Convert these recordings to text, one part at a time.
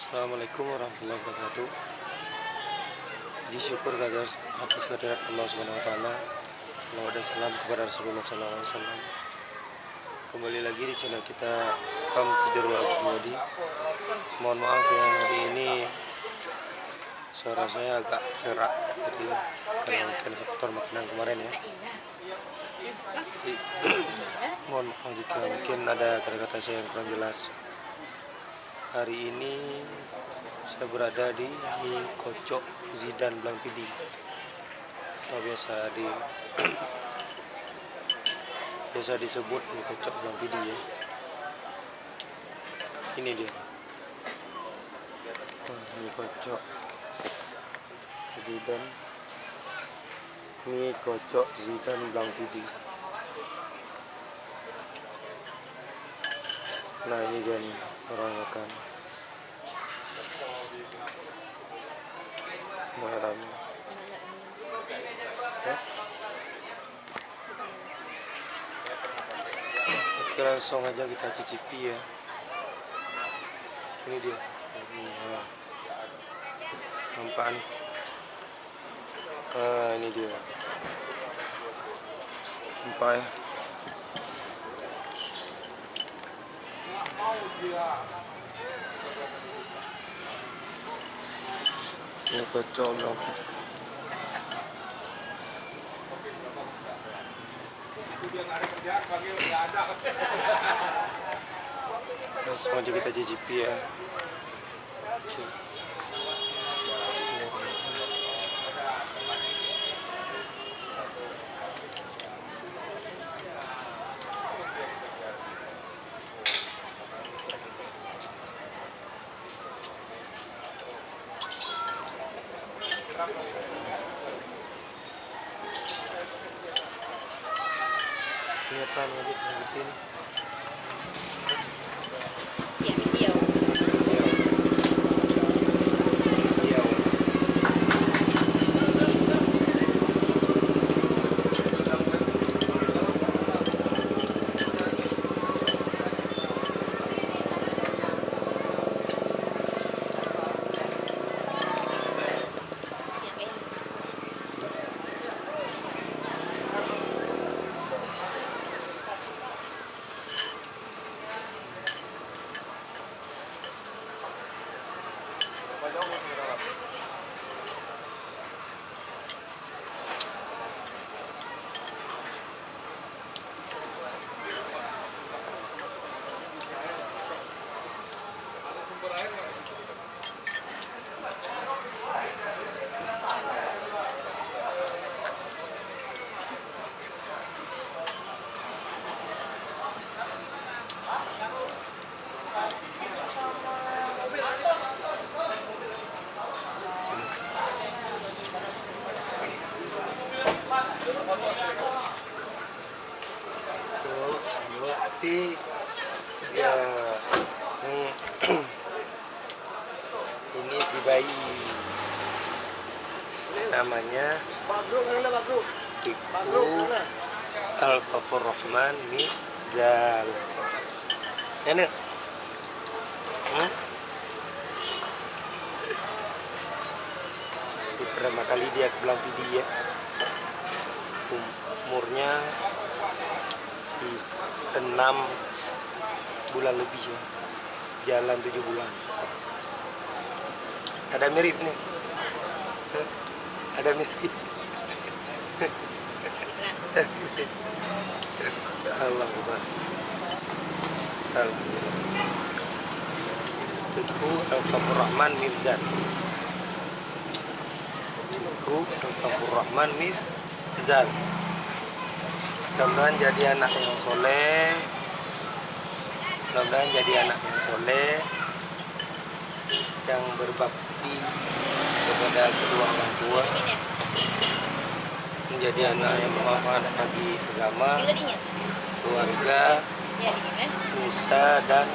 Assalamualaikum warahmatullahi wabarakatuh. Puji syukur atas kehadirat Allah Subhanahu wa taala. Salawat dan salam kepada Rasulullah SAW. Kembali lagi di channel kita Fam Fujurul Absmodi. Mohon maaf ya, hari ini suara saya agak serak karena mungkin faktor makanan kemarin ya. Jadi, mohon maaf jika mungkin ada kata-kata saya yang kurang jelas. Hari ini saya berada di mie kocok Zidan Blang Pidi, atau biasa disebut mie kocok Blang Pidi ya. Ini dia, mie kocok Zidan, mie kocok Zidan Blang Pidi. Nah ini dia nih orang makan malam. Oke, langsung aja kita cicipi ya. Ini dia, nampak nih. Ini dia, nampak ya. Ini kocok dong. Langsung aja kita cicipi ya. Ini apa nih adik, lanjutin. Ya, ini si bayi namanya Iku Al-Ghafurrahman Mizal. Enak. Pertama kali dia ke Blang Pidi ya. Umurnya 6 bulan lebih ya, jalan 7 bulan. Ada mirip nih, ada mirip. Alhamdulillah. Itu Al-Ghafurrahman Mirzan. Itu Al-Ghafurrahman Mirzan. Mudah-mudahan jadi anak yang soleh. Mudah-mudahan jadi anak yang soleh, yang berbakti kepada kedua orang tua, menjadi anak yang bermanfaat bagi agama, keluarga, nusa dan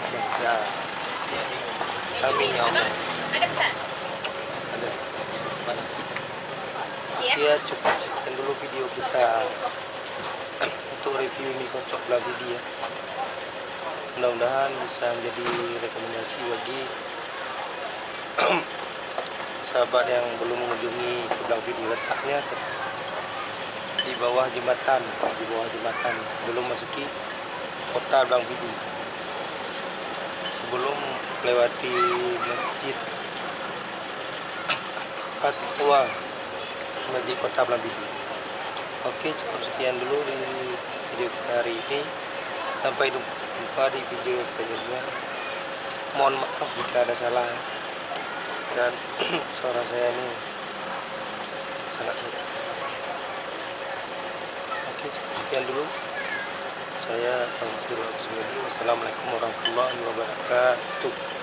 bangsa. Amin ya Allah. Ada pesan? Ada. Panas. Ya, cukup sekian dulu video kita untuk review mie kocok Blang Pidi ya. Mudah-mudahan bisa menjadi rekomendasi bagi sahabat yang belum mengunjungi ke Blang Pidi, letaknya di bawah jembatan, sebelum masuki kota Blang Pidi, sebelum melewati masjid At-Taqwa, masjid kota Blang Pidi. Oke, cukup sekian dulu di video kita hari ini. Sampai jumpa di video selanjutnya. Mohon maaf jika ada salah dan suara saya ini sangat sulit. Oke, cukup sekian dulu. Saya Wassalamualaikum warahmatullahi wabarakatuh.